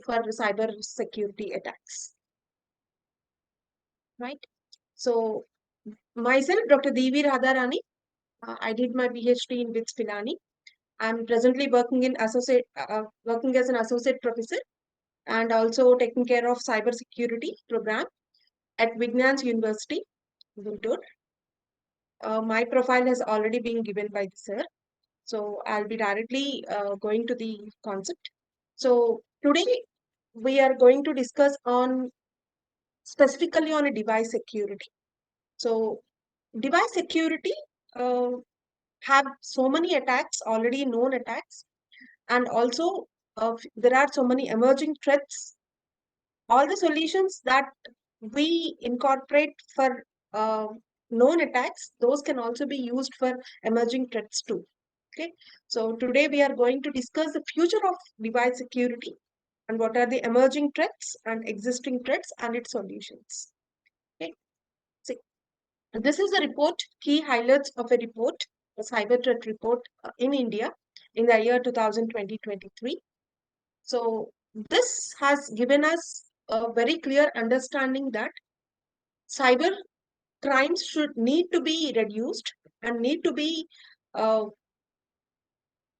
for cyber security attacks, right? So myself, Dr. Devi Radharani, I did my PhD in BITS Pilani. I'm presently working as an associate professor and also taking care of cyber security program at Vignans University, Guntur. My profile has already been given by the sir, so I'll be directly going to the concept. So today we are going to discuss on specifically on a device security. So device security uh, have so many attacks, already known attacks, and also there are so many emerging threats. All the solutions that we incorporate for uh, known attacks, those can also be used for emerging threats too. Okay, so today we are going to discuss the future of device security and what are the emerging threats and existing threats and its solutions. Okay, so this is a report, key highlights of a report, a cyber threat report in India in the year 2020-23. So this has given us a very clear understanding that cyber crimes should need to be reduced and need to be uh,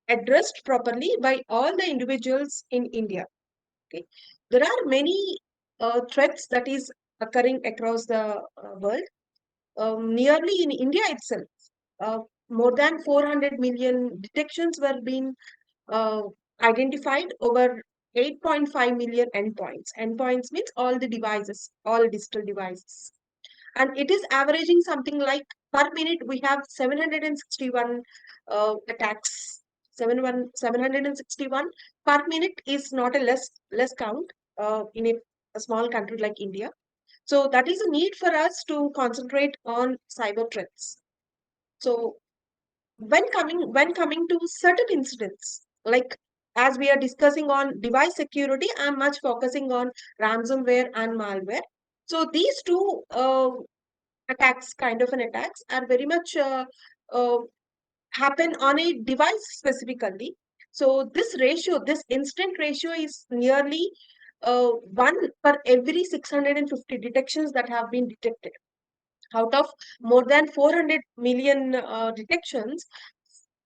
addressed properly by all the individuals in India. Okay, there are many threats that is occurring across the world. Nearly in India itself, uh, more than 400 million detections were being uh, identified over 8.5 million endpoints. Endpoints means all the devices, all digital devices. And it is averaging something like per minute we have 761 attacks. 761 per minute is not a less count in a small country like India. So that is a need for us to concentrate on cyber threats. So when coming to certain incidents, like as we are discussing on device security, I'm much focusing on ransomware and malware. So these two attacks, kind of an attacks, are very much uh, happen on a device specifically. So this ratio, this incident ratio is nearly 1 per every 650 detections that have been detected. Out of more than 400 million detections,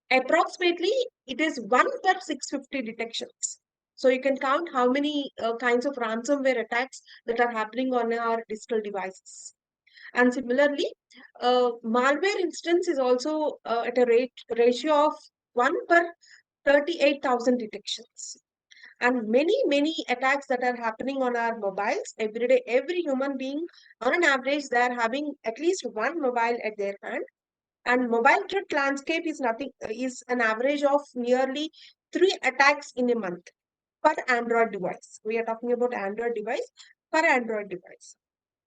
approximately it is 1 per 650 detections. So you can count how many kinds of ransomware attacks that are happening on our digital devices. And similarly, malware instance is also at a ratio of 1 per 38,000 detections. And many attacks that are happening on our mobiles every day. Every human being, on an average, they are having at least one mobile at their hand. And mobile threat landscape is an average of nearly 3 attacks in a month per Android device. We are talking about Android device per Android device.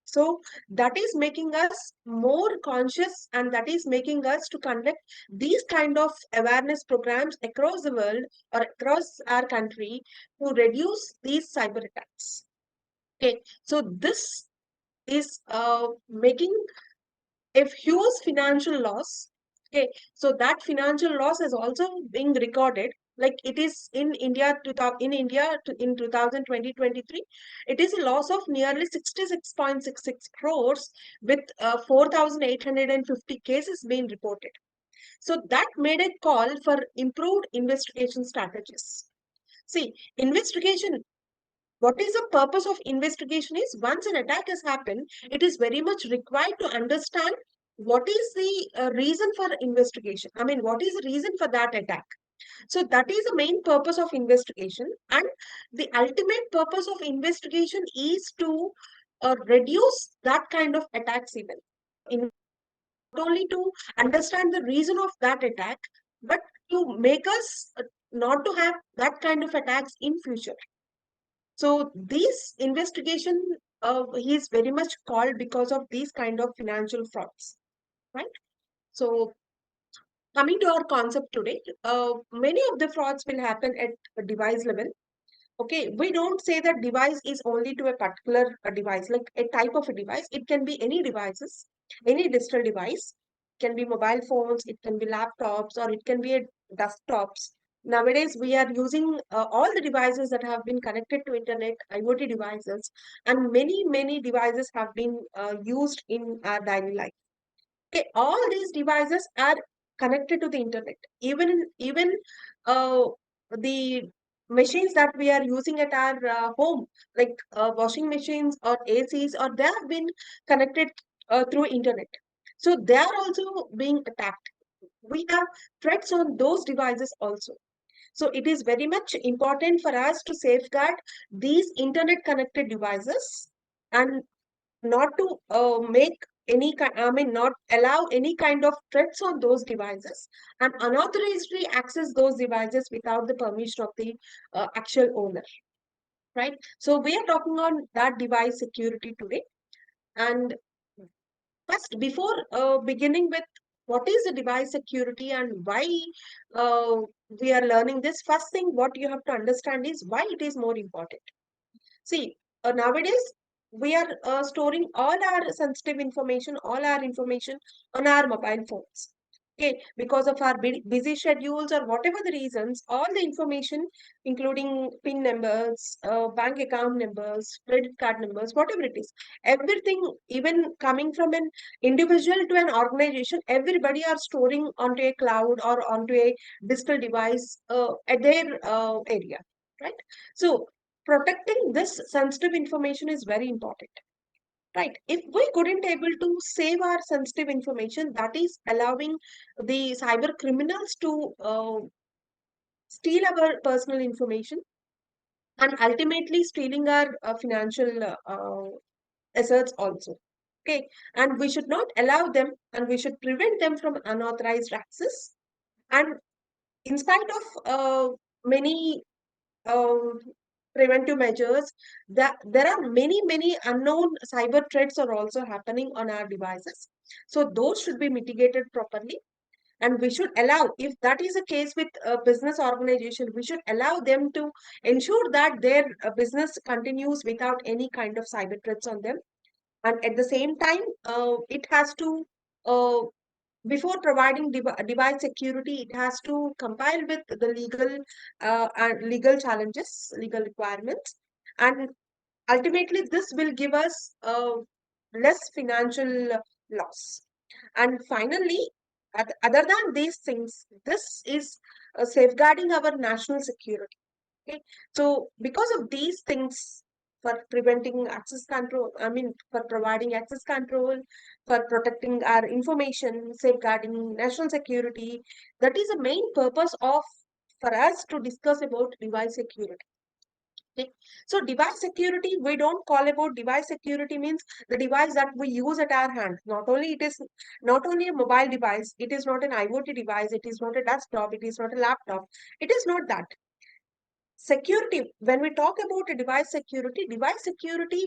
So that is making us more conscious, and that is making us to conduct these kind of awareness programs across the world or across our country to reduce these cyber attacks. Okay, so this is making a huge financial loss. Okay, so that financial loss is also being recorded. Like it is in India, in 2020-23, it is a loss of nearly 66.66 crores with 4,850 cases being reported. So that made a call for improved investigation strategies. See, investigation, what is the purpose of investigation is once an attack has happened, it is very much required to understand what is the reason for investigation. I mean, what is the reason for that attack? So that is the main purpose of investigation, and the ultimate purpose of investigation is to reduce that kind of attacks even. Not only to understand the reason of that attack, but to make us not to have that kind of attacks in future. So this investigation is very much called because of these kind of financial frauds, right? So coming to our concept today, many of the frauds will happen at a device level. Okay, we don't say that device is only to a particular device, like a type of a device. It can be any devices, any digital device. It can be mobile phones, it can be laptops, or it can be a desktops. Nowadays, we are using all the devices that have been connected to internet, IoT devices, and many devices have been used in our daily life. Okay, all these devices are connected to the internet. Even uh, the machines that we are using at our home, like washing machines or ACs, or they have been connected through internet. So they are also being attacked. We have threats on those devices also. So it is very much important for us to safeguard these internet connected devices and not to make I mean, not allow any kind of threats on those devices and unauthorizedly access those devices without the permission of the actual owner, right? So we are talking on that device security today. And first, before beginning with what is the device security and why uh, we are learning this, first thing what you have to understand is why it is more important. See, nowadays we are storing all our sensitive information, all our information on our mobile phones. Okay, because of our busy schedules or whatever the reasons, all the information, including PIN numbers, bank account numbers, credit card numbers, whatever it is, everything, even coming from an individual to an organization, everybody are storing onto a cloud or onto a digital device at their area, right? So protecting this sensitive information is very important, right? If we couldn't able to save our sensitive information, that is allowing the cyber criminals to steal our personal information and ultimately stealing our financial assets also. Okay, and we should not allow them, and we should prevent them from unauthorized access. And in spite of many um, preventive measures, that there are many unknown cyber threats are also happening on our devices. So those should be mitigated properly, and we should allow, if that is the case with a business organization, we should allow them to ensure that their business continues without any kind of cyber threats on them. And at the same time, it has to uh, before providing device security, it has to compile with the legal challenges, legal requirements, and ultimately this will give us less financial loss. And finally, other than these things, this is safeguarding our national security. Okay, so because of these things, for preventing access control, I mean, for providing access control, for protecting our information, safeguarding national security, that is the main purpose of for us to discuss about device security. Okay. So device security, we don't call about device security means the device that we use at our hand. Not only it is not only a mobile device, it is not an IoT device, it is not a desktop, it is not a laptop. It is not that. Security, when we talk about a device security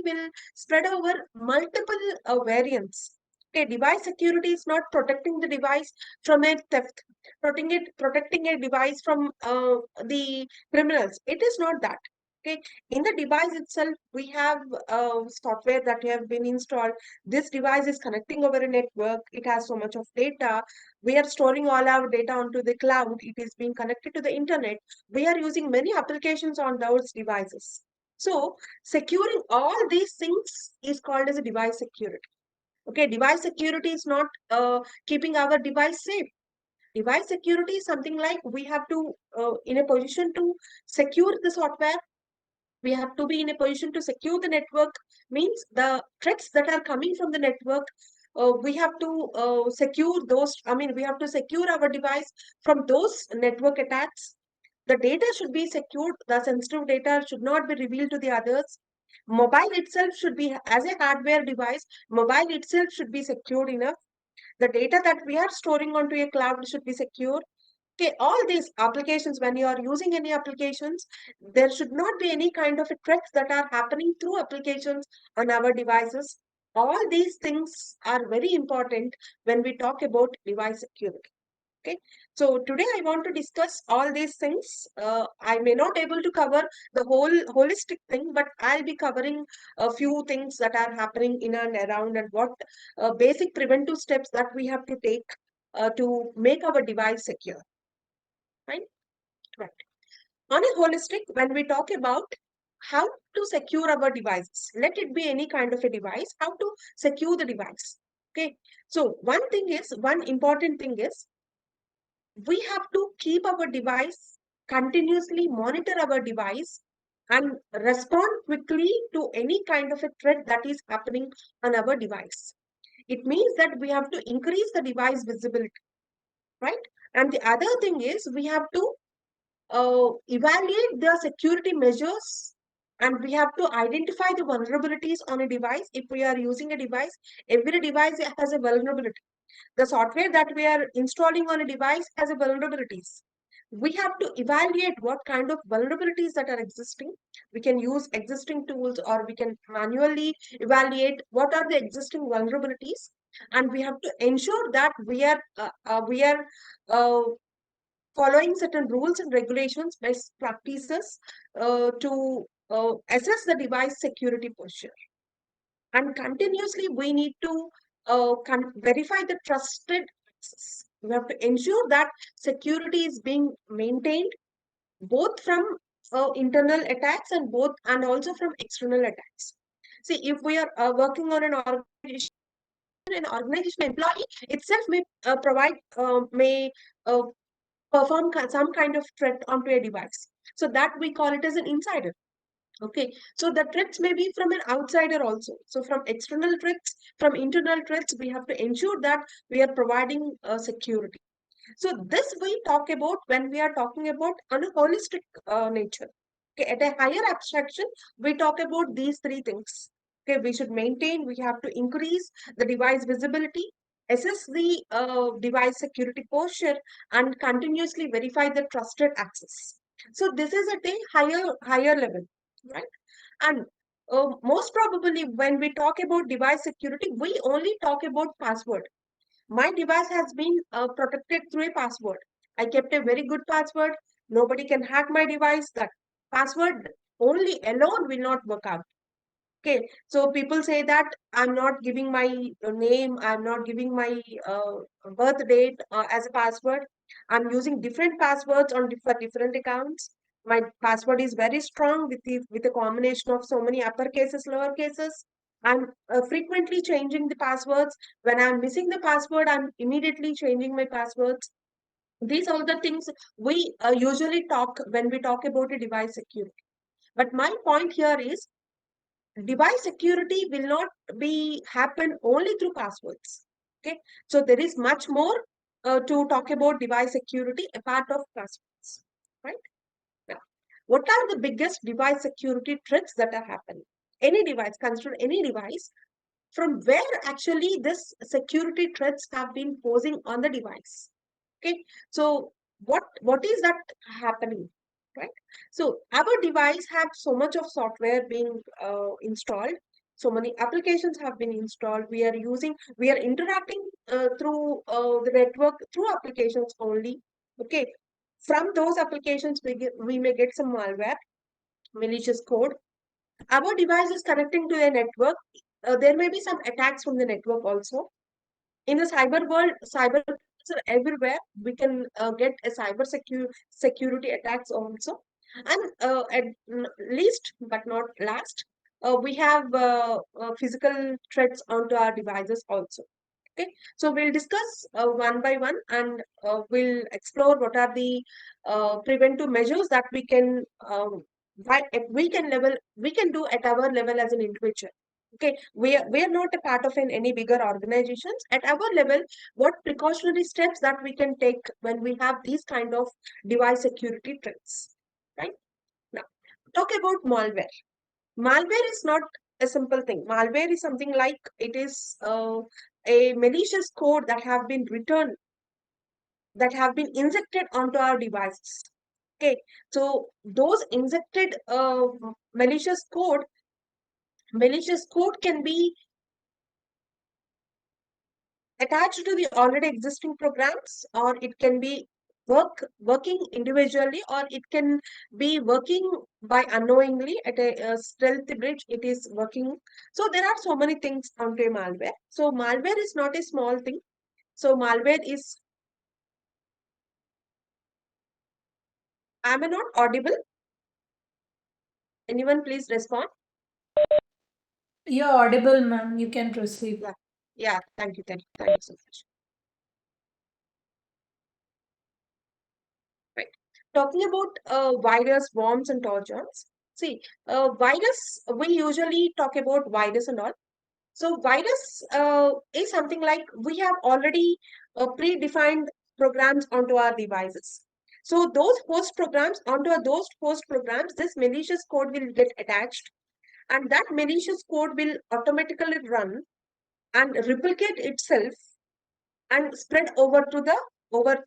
will spread over multiple variants. Okay, device security is not protecting the device from a theft, protecting a device from the criminals. It is not that. Okay, in the device itself, we have software that have been installed. This device is connecting over a network. It has so much of data. We are storing all our data onto the cloud. It is being connected to the internet. We are using many applications on those devices. So securing all these things is called as a device security. Okay, device security is not keeping our device safe. Device security is something like we have to in a position to secure the software. We have to be in a position to secure the network. Means the threats that are coming from the network, we have to secure those. I mean, we have to secure our device from those network attacks. The data should be secured. The sensitive data should not be revealed to the others. Mobile itself should be, as a hardware device, mobile itself should be secured enough. The data that we are storing onto a cloud should be secure. Okay, all these applications, when you are using any applications, there should not be any kind of threats that are happening through applications on our devices. All these things are very important when we talk about device security. Okay, so today I want to discuss all these things. I may not able to cover the whole holistic thing, but I'll be covering a few things that are happening in and around, and what basic preventive steps that we have to take to make our device secure. Right? Right. On a holistic, when we talk about how to secure our devices, let it be any kind of a device, how to secure the device. Okay. So one important thing is we have to keep our device, continuously monitor our device, and respond quickly to any kind of a threat that is happening on our device. It means that we have to increase the device visibility, right? And the other thing is we have to evaluate the security measures, and we have to identify the vulnerabilities on a device. If we are using a device, every device has a vulnerability. The software that we are installing on a device has a vulnerabilities. We have to evaluate what kind of vulnerabilities that are existing. We can use existing tools, or we can manually evaluate what are the existing vulnerabilities, and we have to ensure that we are uh, following certain rules and regulations, best practices to assess the device security posture. And continuously, we need to verify the trusted access. We have to ensure that security is being maintained both from internal attacks and also from external attacks. See, if we are working on an organization employee itself may provide may perform some kind of threat onto a device. So that we call it as an insider. Okay, so the threats may be from an outsider also. So from external threats, from internal threats, we have to ensure that we are providing security. So this we talk about when we are talking about on a holistic nature. Okay, at a higher abstraction, we talk about these three things. Okay, we should maintain, we have to increase the device visibility, assess the device security posture, and continuously verify the trusted access. So this is at a higher level, right? And most probably when we talk about device security, we only talk about password. My device has been protected through a password. I kept a very good password. Nobody can hack my device. That password only alone will not work out. Okay, so people say that I'm not giving my name, I'm not giving my birth date as a password. I'm using different passwords for different accounts. My password is very strong with a combination of so many upper cases, lower cases. I'm frequently changing the passwords. When I'm missing the password, I'm immediately changing my passwords. These are the things we usually talk when we talk about a device security. But my point here is device security will not be happen only through passwords. Okay, so there is much more to talk about device security apart of passwords, right? Now, what are the biggest device security threats that are happening? Any device, consider any device, from where actually this security threats have been posing on the device. Okay, so what is that happening, right? So our device have so much of software being installed, so many applications have been installed. We are interacting through the network through applications only. Okay, from those applications we may get some malware, malicious code. Our device is connecting to a network. There may be some attacks from the network also. In the cyber world, cyber attacks are everywhere. We can get a security attacks also. And at least but not last, we have physical threats onto our devices also. Okay, so we'll discuss one by one, and we'll explore what are the preventive measures that we can do at our level as an individual. Okay, we are not a part of any bigger organizations. At our level, what precautionary steps that we can take when we have these kind of device security threats, right? Now, talk about malware. Malware is not a simple thing. Malware is something like it is a malicious code that have been written, that have been injected onto our devices. Okay, so those injected malicious code can be attached to the already existing programs, or it can be working individually, or it can be working by unknowingly at a stealth bridge it is working. So there are so many things onto a malware. So malware is not a small thing. So malware is Am I not audible? Anyone please respond? You're audible, ma'am. You can proceed. Yeah. Yeah. Thank you. Thank you so much. Right. Talking about virus, worms, and Trojans. See, virus, we usually talk about virus and all. So virus is something like we have already predefined programs onto our devices. So those host programs, onto those host programs, this malicious code will get attached, and that malicious code will automatically run and replicate itself and spread over to the over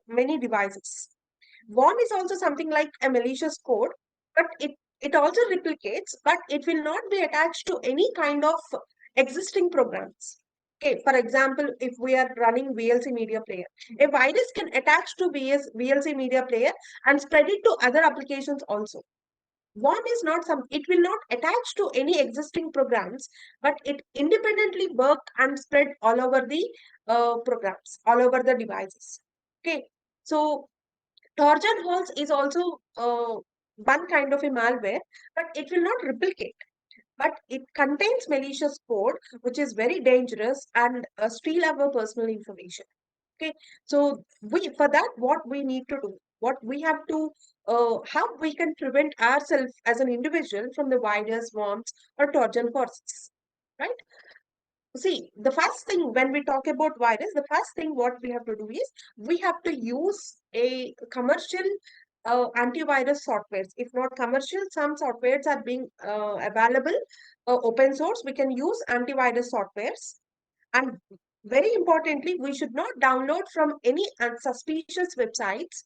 many devices. Worm is also something like a malicious code, but it also replicates, but it will not be attached to any kind of existing programs. Okay, for example, if we are running VLC media player, a virus can attach to VLC media player and spread it to other applications also. Worm is not some, it will not attach to any existing programs, but it independently work and spread all over the programs, all over the devices. Okay, so Trojan horse is also one kind of a malware, but it will not replicate. But it contains malicious code, which is very dangerous and steal our personal information. Okay, so we for that what we need to do, what we have to, how we can prevent ourselves as an individual from the virus, worms, or Trojan horses, right? See, the first thing when we talk about virus, the first thing what we have to do is we have to use a commercial antivirus softwares. If not commercial, some softwares are being available, open source. We can use antivirus softwares, and very importantly, we should not download from any unsuspicious websites.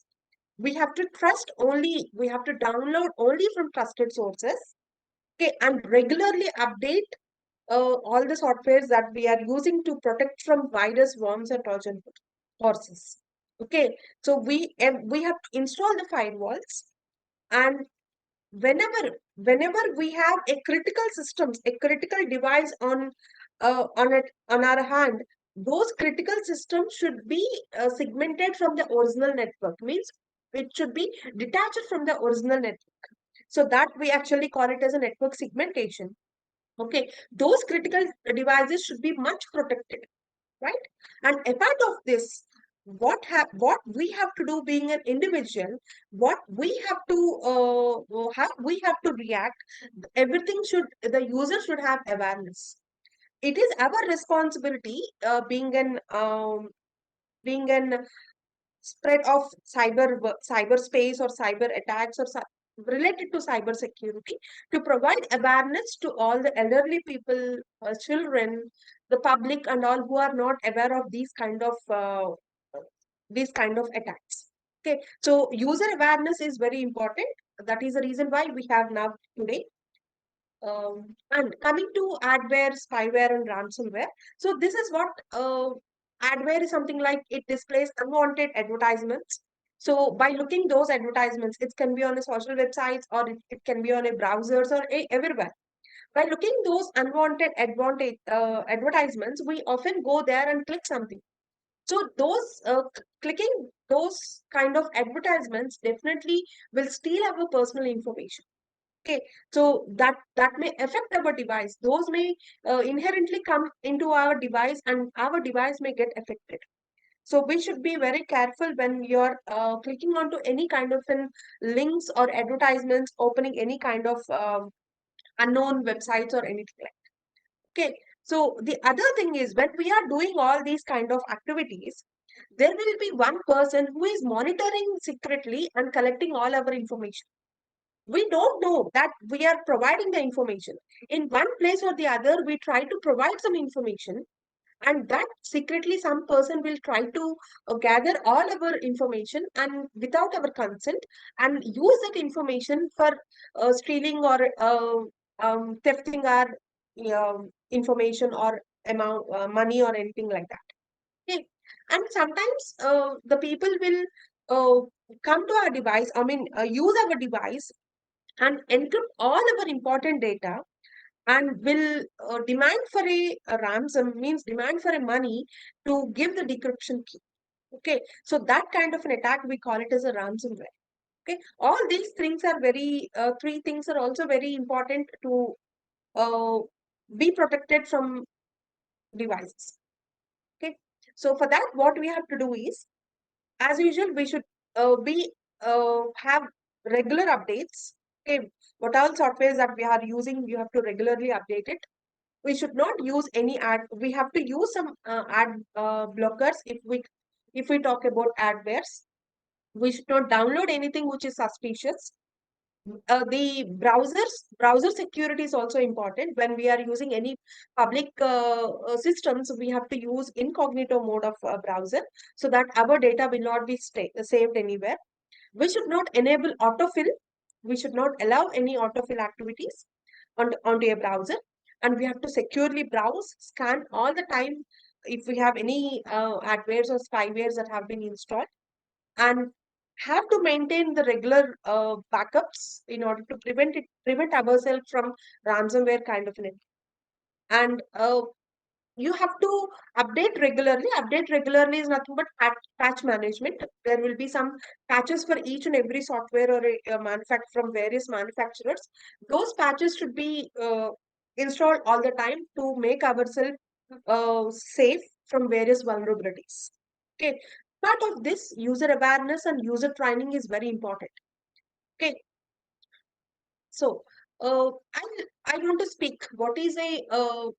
We have to trust only. We have to download only from trusted sources. Okay, and regularly update all the softwares that we are using to protect from virus, worms, and Trojan horses. Okay, so we have to install the firewalls, and whenever we have a critical systems, a critical device on our hand, those critical systems should be segmented from the original network. Means it should be detached from the original network. So that we actually call it as a network segmentation. Okay, those critical devices should be much protected, right? And apart of this, what we have to do being an individual, what we have to we have to react. Everything should, the user should have awareness. It is our responsibility, being an spread of cyberspace or cyber attacks or related to cyber security, to provide awareness to all the elderly people, children, the public, and all who are not aware of these kind of attacks. Okay, so user awareness is very important. That is the reason why we have now today. And coming to adware, spyware, and ransomware. So this is what adware is something like it displays unwanted advertisements. So by looking those advertisements, it can be on a social websites, or it can be on a browsers, or everywhere. By looking those unwanted advertisements, we often go there and click something. So those clicking those kind of advertisements definitely will steal our personal information. Okay, so that may affect our device. Those may inherently come into our device, and our device may get affected. So we should be very careful when you're clicking onto any kind of links or advertisements, opening any kind of unknown websites or anything like that. Okay, so the other thing is, when we are doing all these kind of activities, there will be one person who is monitoring secretly and collecting all our information. We don't know that we are providing the information. In one place or the other, we try to provide some information, and that secretly some person will try to gather all our information and without our consent, and use that information for stealing or thefting our information or amount, money, or anything like that. Okay. And sometimes the people will come to our device, use our device and encrypt all our important data, and will demand for a ransom, means demand for a money to give the decryption key. Okay, so that kind of an attack, we call it as a ransomware. Okay, all these things are very, three things are also very important to uh, be protected from devices. Okay, so for that, what we have to do is, as usual, we should be have regular updates. Okay, what all softwares that we are using, you have to regularly update it. We should not use any ad. We have to use some ad blockers if we talk about adwares. We should not download anything which is suspicious. The browser security is also important. When we are using any public systems, we have to use incognito mode of browser, so that our data will not be saved anywhere. We should not enable autofill. We should not allow any autofill activities onto a browser. And we have to securely browse, scan all the time if we have any adwares or spywares that have been installed, and have to maintain the regular backups in order to prevent ourselves from ransomware kind of an. And you have to update regularly. Update regularly is nothing but patch management. There will be some patches for each and every software or a from various manufacturers. Those patches should be installed all the time to make ourselves safe from various vulnerabilities. Okay, part of this user awareness and user training is very important. Okay, so, I want to speak what is an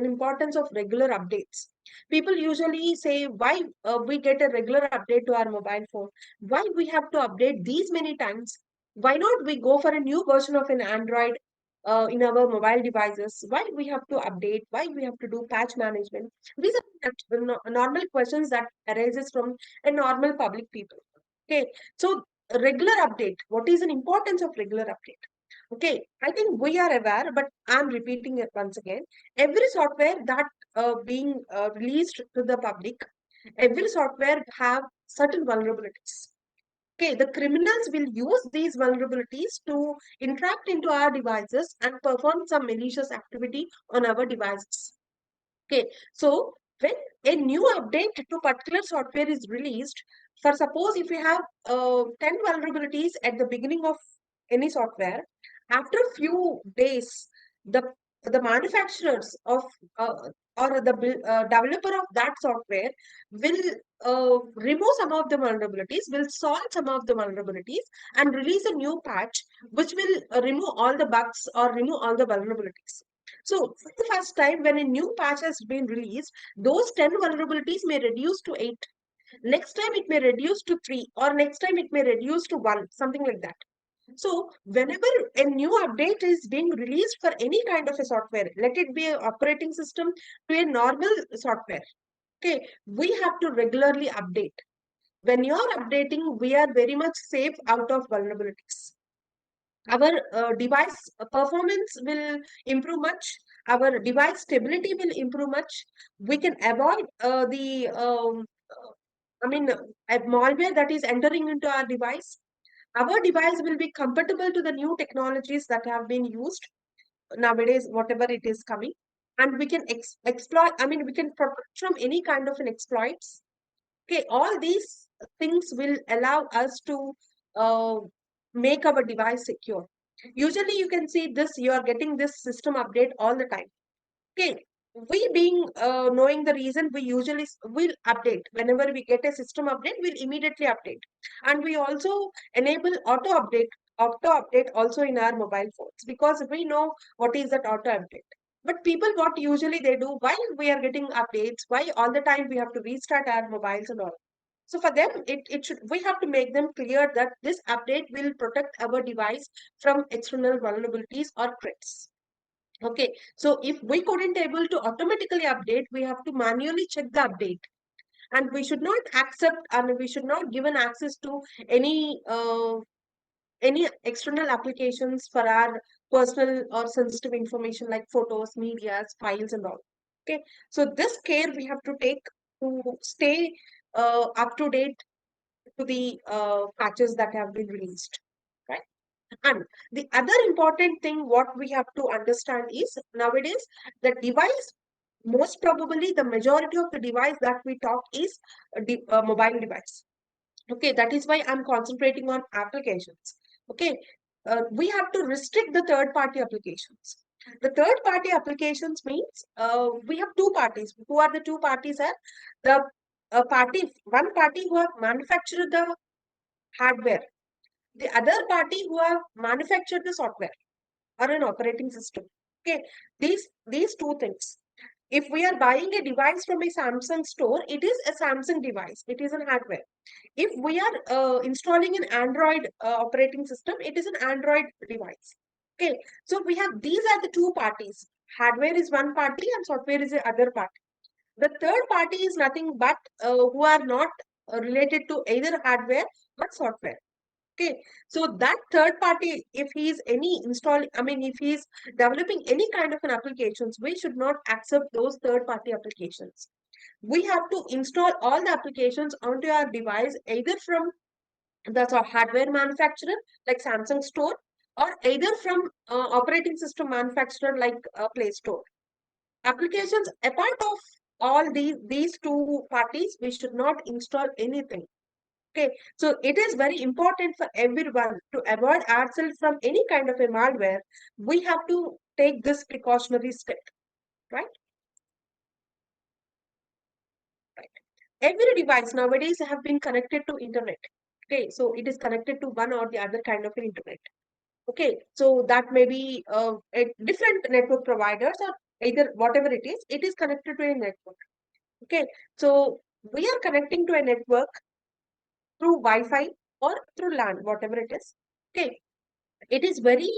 importance of regular updates. People usually say why we get a regular update to our mobile phone. Why we have to update these many times? Why not we go for a new version of an Android in our mobile devices? Why we have to update? Why we have to do patch management? These are normal questions that arises from a normal public people. Okay, so regular update. What is an importance of regular update? Okay, I think we are aware, but I'm repeating it once again. Every software that being released to the public, every software have certain vulnerabilities. Okay, the criminals will use these vulnerabilities to interact into our devices and perform some malicious activity on our devices. Okay, so when a new update to particular software is released, for suppose if we have 10 vulnerabilities at the beginning of any software, after a few days, the the manufacturers of or the developer of that software will remove some of the vulnerabilities, will solve some of the vulnerabilities, and release a new patch which will remove all the bugs or remove all the vulnerabilities. So, for the first time, when a new patch has been released, those 10 vulnerabilities may reduce to 8. Next time, it may reduce to 3, or next time, it may reduce to 1, something like that. So, whenever a new update is being released for any kind of a software, let it be an operating system to a normal software, okay, we have to regularly update. When you're updating, we are very much safe out of vulnerabilities. Our device performance will improve much. Our device stability will improve much. We can avoid the I mean malware that is entering into our device. Our device will be compatible to the new technologies that have been used nowadays, whatever it is coming, and we can exploit. I mean, we can protect from any kind of an exploits. Okay, all these things will allow us to uh, make our device secure. Usually, you can see this, you are getting this system update all the time. Okay, we being knowing the reason, we usually will update. Whenever we get a system update, we'll immediately update. And we also enable auto update also in our mobile phones, because we know what is that auto update. But people, what usually they do, while we are getting updates, why all the time we have to restart our mobiles and all. So for them, it should, we have to make them clear that this update will protect our device from external vulnerabilities or threats. Okay, so if we couldn't able to automatically update, we have to manually check the update, and we should not accept and we should not given access to any external applications for our personal or sensitive information like photos, medias, files, and all. Okay, so this care we have to take to stay up to date to the patches that have been released, right? And the other important thing what we have to understand is nowadays the device, most probably the majority of the device that we talk is a mobile device. Okay, that is why I'm concentrating on applications. Okay, we have to restrict the third party applications. The third party applications means we have two parties. Who are the two parties? Are the one party who have manufactured the hardware, the other party who have manufactured the software or an operating system. Okay, these two things. If we are buying a device from a Samsung store, it is a Samsung device. It is an hardware. If we are installing an Android operating system, it is an Android device. Okay, so we have these are the two parties. Hardware is one party and software is the other party. The third party is nothing but who are not related to either hardware but software. Okay, so that third party, if he is if he is developing any kind of an applications, we should not accept those third party applications. We have to install all the applications onto our device either from the hardware manufacturer like Samsung Store or either from operating system manufacturer like Play Store. Applications apart of all these two parties, we should not install anything. Okay, so it is very important for everyone to avoid ourselves from any kind of a malware. We have to take this precautionary step, right? Right. Every device nowadays have been connected to internet. Okay, so it is connected to one or the other kind of an internet. Okay, so that may be a different network providers or either whatever it is connected to a network. Okay, so we are connecting to a network through Wi-Fi or through LAN, whatever it is. Okay, it is very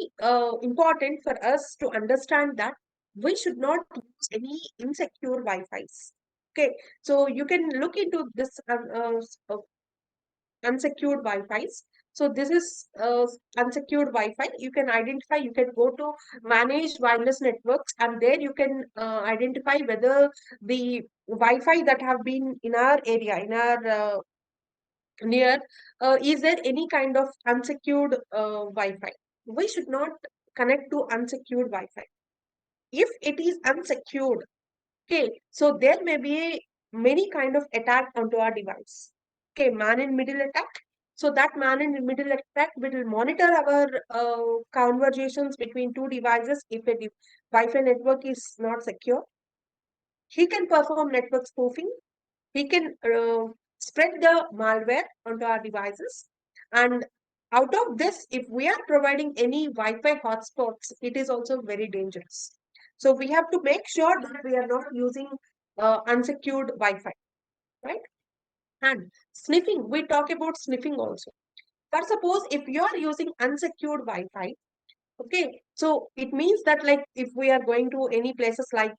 important for us to understand that we should not use any insecure Wi-Fi's. Okay, so you can look into this unsecured Wi-Fi's. So this is unsecured Wi-Fi. You can identify, you can go to managed wireless networks and there you can identify whether the Wi-Fi that have been in our area, in our near, is there any kind of unsecured Wi-Fi? We should not connect to unsecured Wi-Fi. If it is unsecured, okay, so there may be many kind of attack onto our device. Okay, man in middle attack. So that man in middle attack will monitor our conversations between two devices. If a Wi-Fi network is not secure, he can perform network spoofing. He can spread the malware onto our devices. And out of this, if we are providing any Wi-Fi hotspots, it is also very dangerous. So we have to make sure that we are not using unsecured Wi-Fi, right? And sniffing, we talk about sniffing also. For suppose if you are using unsecured Wi-Fi, okay, so it means that like if we are going to any places like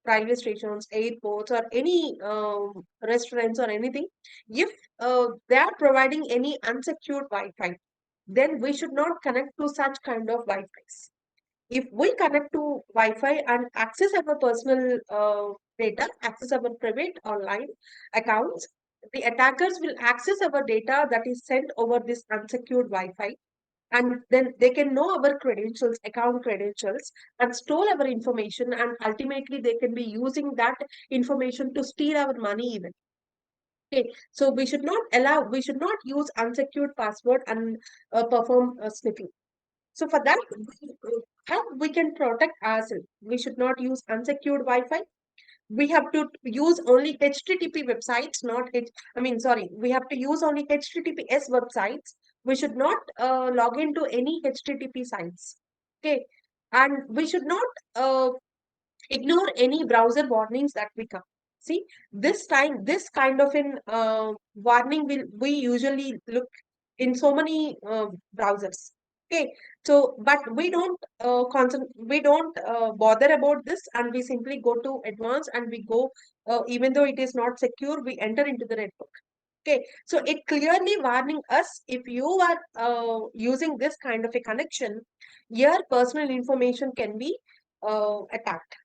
railway stations, airports, or any restaurants or anything, if they are providing any unsecured Wi-Fi, then we should not connect to such kind of Wi-Fi's. If we connect to Wi-Fi and access our personal data, access our private online accounts, the attackers will access our data that is sent over this unsecured Wi-Fi, and then they can know our credentials, account credentials, and store our information, and ultimately they can be using that information to steal our money even. Okay, so we should not use unsecured password and perform sniffing. So for that, how we can protect ourselves? We should not use unsecured Wi-Fi. We have to use only HTTP websites, not sorry, we have to use only HTTPS websites. We should not log into any HTTP sites. Okay, and we should not ignore any browser warnings that we come. See, this kind of an warning will we usually look in so many browsers. Okay, so but we don't bother about this, and we simply go to advanced and we go even though it is not secure, we enter into the network. Okay, so it clearly warning us if you are using this kind of a connection, your personal information can be attacked.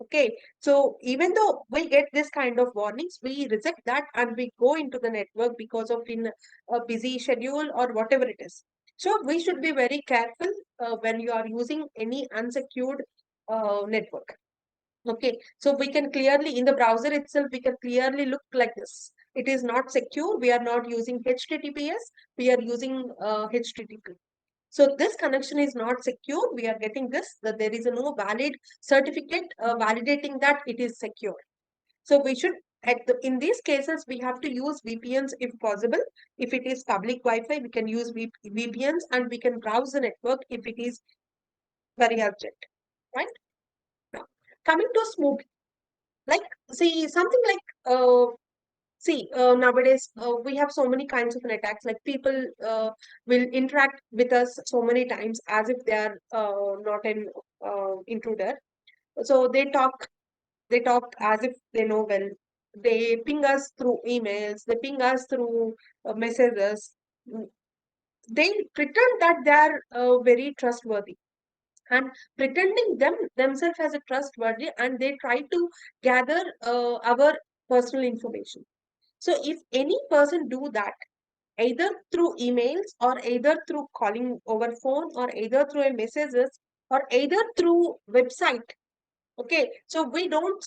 Okay, so even though we get this kind of warnings, we reject that and we go into the network because of in a busy schedule or whatever it is. So we should be very careful when you are using any unsecured network. Okay, so we can clearly in the browser itself, we can clearly look like this. It is not secure. We are not using HTTPS. We are using HTTP. So this connection is not secure. We are getting this, that there is no valid certificate validating that it is secure. So we should, in these cases, we have to use VPNs if possible. If it is public Wi-Fi, we can use VPNs, and we can browse the network if it is very urgent, right? Now, coming to smoothing, like, see, something like, nowadays we have so many kinds of an attacks. Like, people will interact with us so many times as if they are not an intruder. So they talk as if they know well. They ping us through emails. They ping us through messages. Mm, They pretend that they are very trustworthy, and pretending themselves as a trustworthy, and they try to gather our personal information. So if any person do that, either through emails, or either through calling over phone, or either through a messages, or either through website, okay, so we don't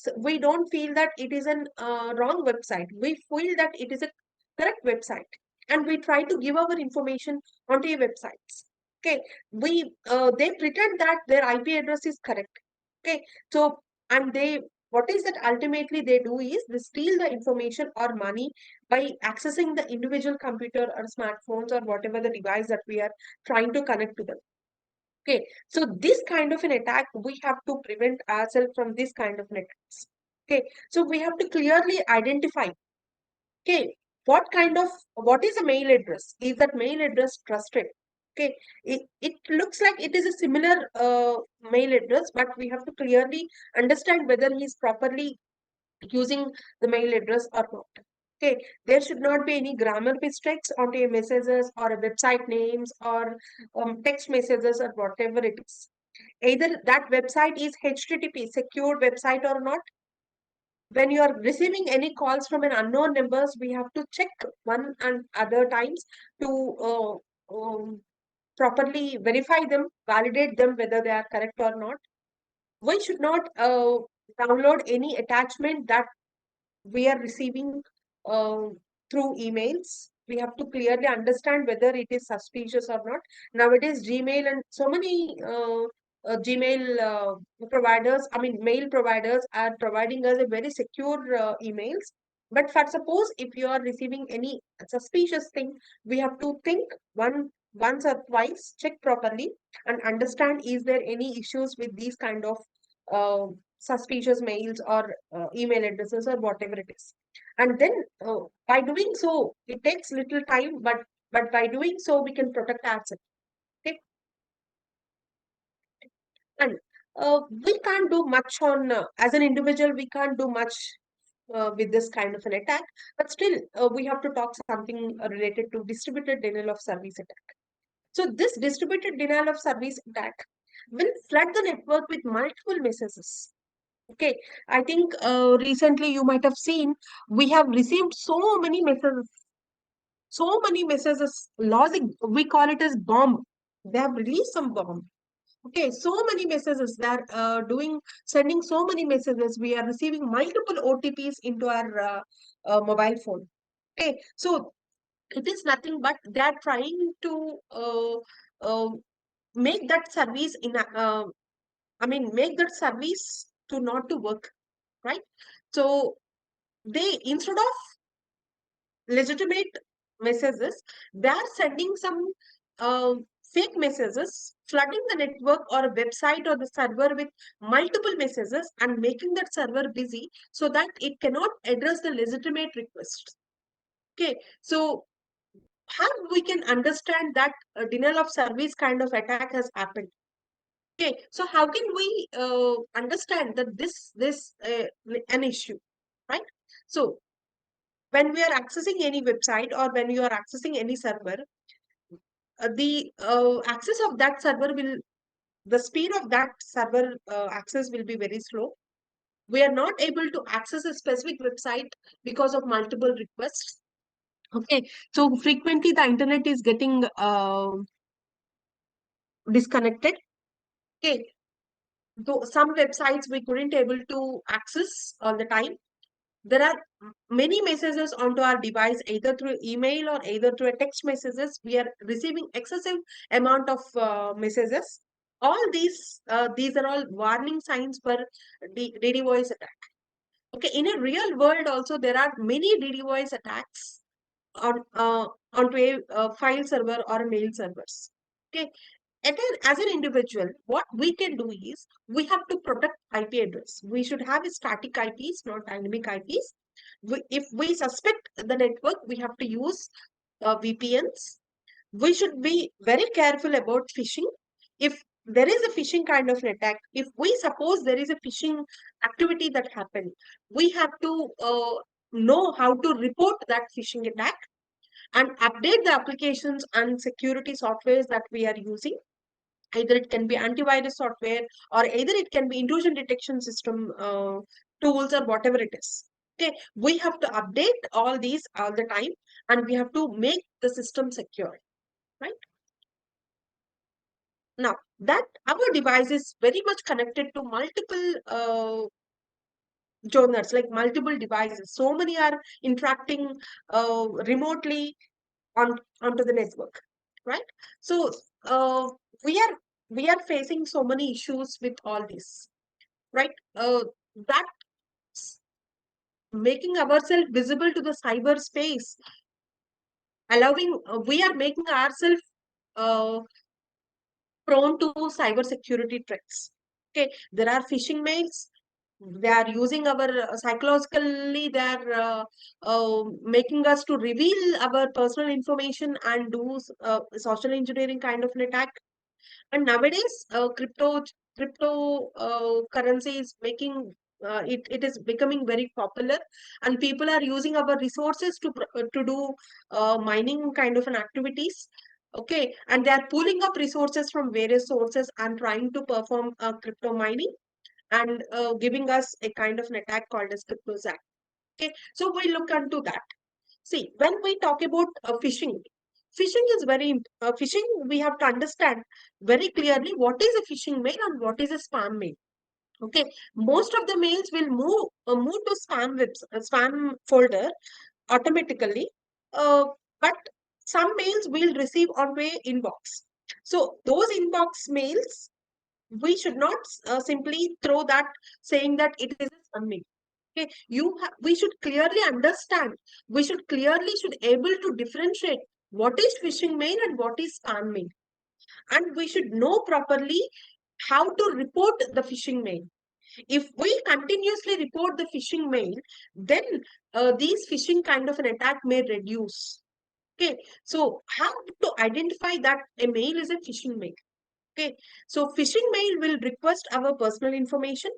feel that it is an wrong website. We feel that it is a correct website, and we try to give our information onto your websites. Okay, they pretend that their IP address is correct. Okay, so, and they, what is that ultimately they do is they steal the information or money by accessing the individual computer or smartphones or whatever the device that we are trying to connect to them. Okay, so this kind of an attack, we have to prevent ourselves from this kind of an attacks. Okay, so we have to clearly identify, okay, what is a mail address? Is that mail address trusted? Okay, it looks like it is a similar mail address, but we have to clearly understand whether he is properly using the mail address or not. Okay, there should not be any grammar mistakes onto your messages or a website names or text messages or whatever it is. Either that website is HTTP secured website or not. When you are receiving any calls from an unknown numbers, we have to check one and other times to properly verify them, validate them whether they are correct or not. We should not download any attachment that we are receiving uh, through emails. We have to clearly understand whether it is suspicious or not. Nowadays, Gmail and so many Gmail providers, I mean, mail providers are providing us a very secure emails. But for suppose if you are receiving any suspicious thing, we have to think once or twice, check properly, and understand is there any issues with these kind of uh, suspicious mails or email addresses or whatever it is. And then by doing so, it takes little time, but by doing so, we can protect ourselves. Okay, and we can't do much on as an individual. We can't do much with this kind of an attack, but still, we have to talk something related to distributed denial of service attack. So this distributed denial of service attack will flood the network with multiple messages. Okay, I think recently you might have seen we have received so many messages, lodging. We call it as bomb. They have released some bomb. Okay, so many messages. They are sending so many messages. We are receiving multiple OTPs into our mobile phone. Okay, so it is nothing but they are trying to make that service make that service to not to work, right? So they, instead of legitimate messages, they are sending some fake messages, flooding the network or a website or the server with multiple messages and making that server busy so that it cannot address the legitimate requests. Okay, so how we can understand that a denial of service kind of attack has happened? Okay, so how can we understand that this an issue, right? So when we are accessing any website or when you are accessing any server, the access of that server will, the speed of that server access will be very slow. We are not able to access a specific website because of multiple requests. Okay, so frequently the internet is getting disconnected. Okay, though some websites we couldn't able to access all the time. there are many messages onto our device, either through email or either through a text messages. We are receiving excessive amount of messages. All these are all warning signs for DD voice attack. Okay, in a real world also there are many DD voice attacks on onto a file server or mail servers. Okay, as an individual, what we can do is we have to protect IP address. We should have a static IPs, not dynamic IPs. If we suspect the network, we have to use VPNs. We should be very careful about phishing. If there is a phishing kind of an attack, if we suppose there is a phishing activity that happened, we have to know how to report that phishing attack and update the applications and security softwares that we are using. Either it can be antivirus software or either it can be intrusion detection system tools or whatever it is. Okay, we have to update all these all the time, and we have to make the system secure, right? Now that our device is very much connected to multiple donors, like multiple devices, so many are interacting remotely onto the network, right? So uh, we are we are facing so many issues with all this, right? That making ourselves visible to the cyberspace, allowing we are making ourselves uh, prone to cyber security threats. Okay, there are phishing mails. They are using our psychologically. They are making us to reveal our personal information and do social engineering kind of an attack. And nowadays, crypto currency is making it is becoming very popular, and people are using our resources to do mining kind of an activities. Okay, and they are pulling up resources from various sources and trying to perform crypto mining and giving us a kind of an attack called as cryptozac. Okay, so we look into that. See, when we talk about phishing, phishing is phishing. We have to understand very clearly what is a phishing mail and what is a spam mail. Okay, most of the mails will move to spam folder automatically, uh, but some mails will receive on way inbox. So those inbox mails, we should not simply throw that saying that it is a spam mail. Okay, we should clearly understand. We should able to differentiate what is phishing mail and what is spam mail, and we should know properly how to report the phishing mail. If we continuously report the phishing mail, then these phishing kind of an attack may reduce. Okay, so how to identify that a mail is a phishing mail? Okay, so phishing mail will request our personal information.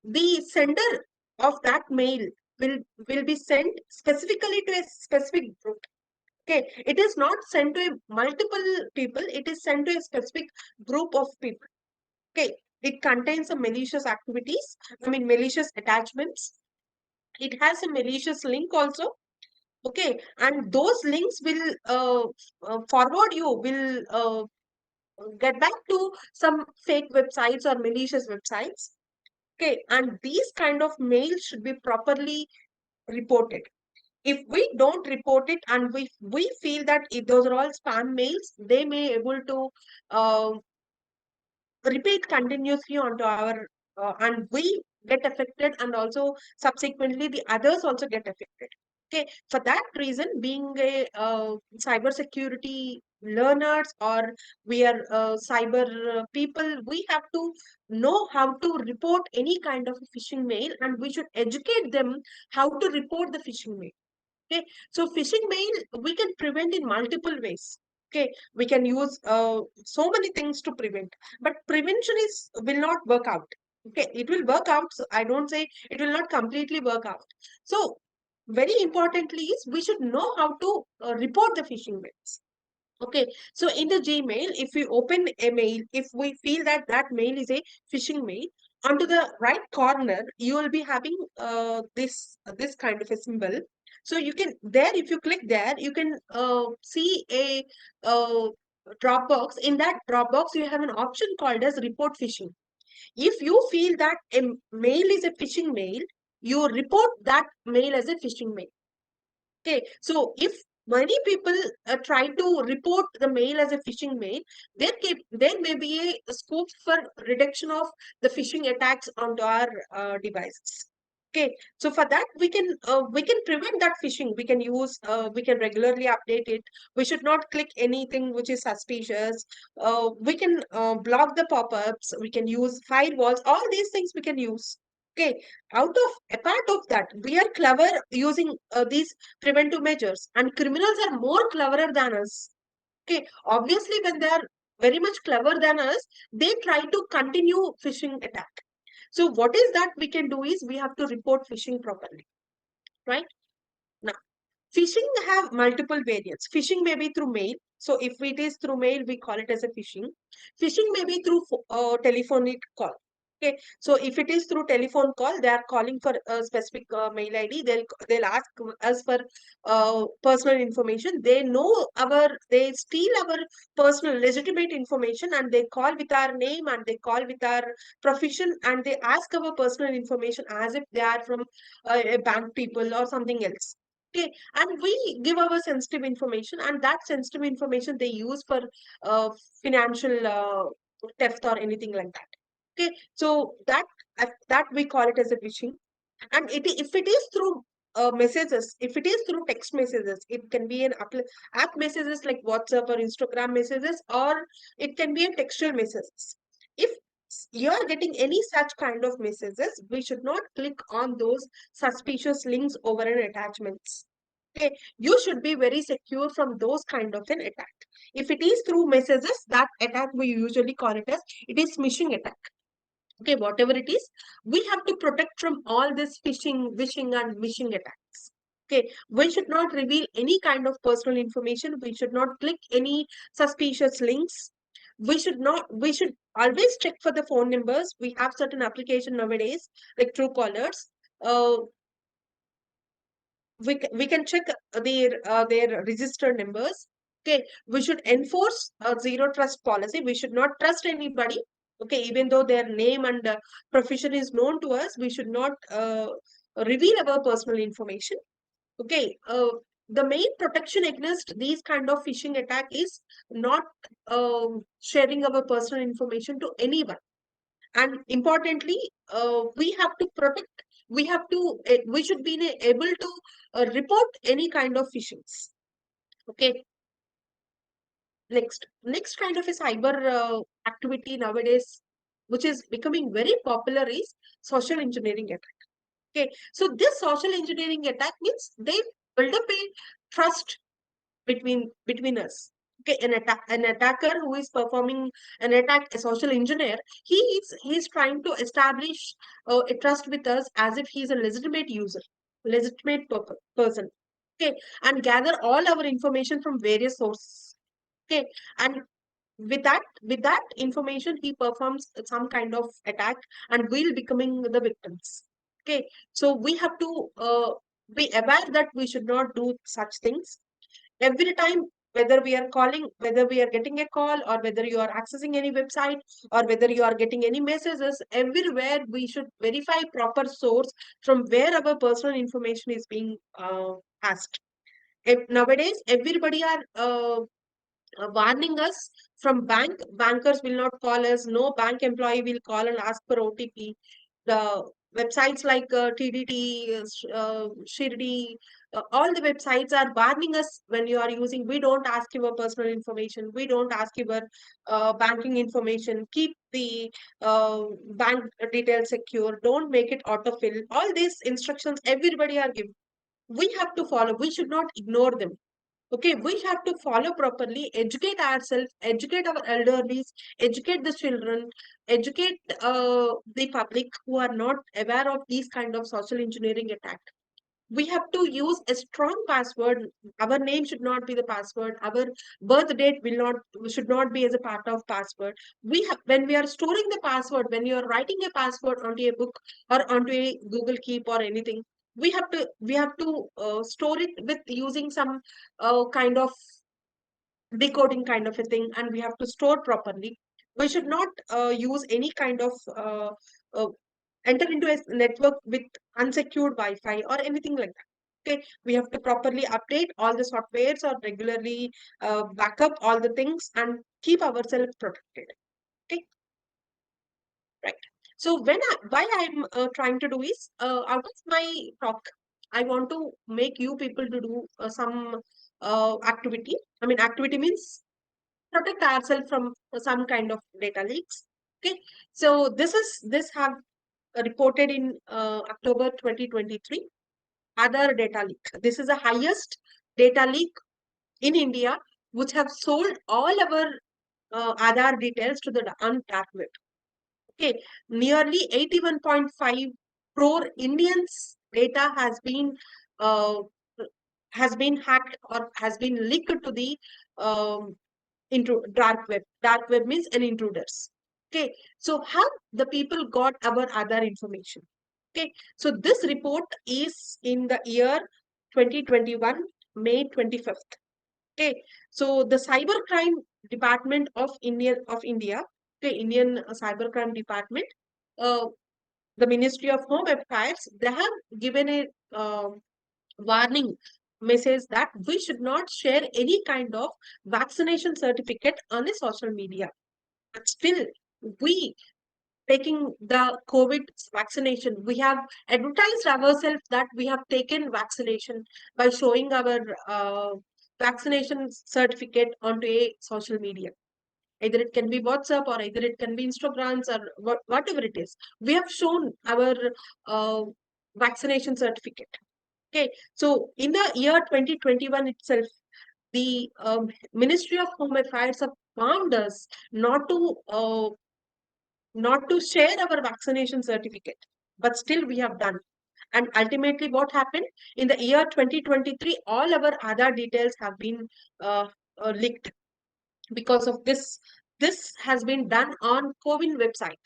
The sender of that mail will be sent specifically to a specific group. Okay, it is not sent to a multiple people, it is sent to a specific group of people. Okay, it contains some malicious activities, I mean malicious attachments. It has a malicious link also. Okay, and those links will forward you will get back to some fake websites or malicious websites. Okay, and these kind of mails should be properly reported. If we don't report it and we feel that if those are all spam mails, they may able to uh, repeat continuously onto our and we get affected, and also subsequently the others also get affected. Okay, for that reason, being a cyber security learners, or we are cyber people, we have to know how to report any kind of phishing mail, and we should educate them how to report the phishing mail. Okay, so phishing mail we can prevent in multiple ways. Okay, we can use so many things to prevent, but prevention is will not work out. Okay, it will work out. So I don't say it will not completely work out. So very importantly is we should know how to report the phishing mails. Okay, so in the Gmail, if we open a mail, if we feel that that mail is a phishing mail, onto the right corner, you will be having this kind of a symbol. So you can there, if you click there, you can see a Dropbox. In that Dropbox, you have an option called as report phishing. If you feel that a mail is a phishing mail, you report that mail as a phishing mail. Okay, so if many people try to report the mail as a phishing mail, there may be a scope for reduction of the phishing attacks onto our devices. Okay, so for that we can prevent that phishing. We can regularly update it. We should not click anything which is suspicious. We can block the pop-ups. We can use firewalls. All these things we can use. Okay, apart of that, we are clever using these preventive measures, and criminals are more cleverer than us. Okay, obviously when they are very much clever than us, they try to continue phishing attack. So what is that we can do is we have to report phishing properly, right? Now, phishing have multiple variants. Phishing may be through mail. So if it is through mail, we call it as a phishing. Phishing may be through telephonic call. Okay, so if it is through telephone call, they are calling for a specific mail ID. They'll ask us for personal information. They steal our personal legitimate information, and they call with our name, and they call with our profession, and they ask our personal information as if they are from a bank people or something else. Okay, and we give our sensitive information, and that sensitive information they use for financial theft or anything like that. Okay, so that we call it as a phishing. And if it is through messages, if it is through text messages, it can be an app messages like WhatsApp or Instagram messages, or it can be a textual messages. If you are getting any such kind of messages, we should not click on those suspicious links over an attachments. Okay, you should be very secure from those kind of an attack. If it is through messages, that attack we usually call it as it is smishing attack. Okay, whatever it is, we have to protect from all this phishing, wishing, and mishing attacks. Okay, we should not reveal any kind of personal information. We should not click any suspicious links. We should always check for the phone numbers. We have certain application nowadays like Truecallers. Uh, we can check their registered numbers. Okay, we should enforce a zero trust policy. We should not trust anybody. Okay, even though their name and profession is known to us, we should not reveal our personal information. Okay, the main protection against these kind of phishing attack is not sharing our personal information to anyone. And importantly, we have to protect, we should be able to report any kind of phishings. Okay, next kind of a cyber activity nowadays, which is becoming very popular, is social engineering attack. Okay, so this social engineering attack means they build up a trust between us. Okay, an attacker who is performing an attack, a social engineer, he's trying to establish a trust with us as if he's a legitimate user, legitimate person. Okay, and gather all our information from various sources. Okay, and with that information, he performs some kind of attack, and we'll becoming the victims. Okay, so we have to be aware that we should not do such things every time, whether we are calling, whether we are getting a call, or whether you are accessing any website, or whether you are getting any messages. Everywhere we should verify proper source from where our personal information is being asked. Nowadays everybody are warning us from bankers will not call us, no bank employee will call and ask for OTP. The websites like TDT, Shirdi, all the websites are warning us, when you are using, we don't ask your personal information, we don't ask your banking information, keep the bank details secure, don't make it autofill. All these instructions everybody are given, we have to follow, we should not ignore them. Okay, we have to follow properly, educate ourselves, educate our elderlies, educate the children, educate the public who are not aware of these kind of social engineering attack. We have to use a strong password. Our name should not be the password. Our birth date will not should not be as a part of password. When we are storing the password, when you are writing a password onto a book or onto a Google Keep or anything, we have to store it with using some kind of decoding kind of a thing, and we have to store properly. We should not use any kind of uh, enter into a network with unsecured Wi-Fi or anything like that. Okay, we have to properly update all the softwares or regularly backup all the things and keep ourselves protected. Okay, right. So why I'm trying to do is out of my talk, I want to make you people to do some activity. I mean, activity means protect ourselves from some kind of data leaks. Okay, so this have reported in October 2023. Other data leak. This is the highest data leak in India, which have sold all our Aadhaar details to the dark web. Okay, nearly 81.5 crore Indians' data uh, has been hacked or has been leaked to the into dark web. Dark web means an intruders. Okay, so how the people got our other information? Okay, so this report is in the year 2021, May 25th. Okay, so the Cybercrime Department of India, okay, Indian Cybercrime Department, uh, the Ministry of Home Affairs, they have given a warning message that we should not share any kind of vaccination certificate on a social media. But still, we taking the COVID vaccination, we have advertised ourselves that we have taken vaccination by showing our vaccination certificate onto a social media. Either it can be WhatsApp or either it can be Instagrams or whatever it is. We have shown our uh, vaccination certificate. Okay, so in the year 2021 itself, the Ministry of Home Affairs have warned us not to share our vaccination certificate, but still we have done. And ultimately, what happened in the year 2023? All our Aadhaar details have been leaked because of this. This has been done on CoWIN website.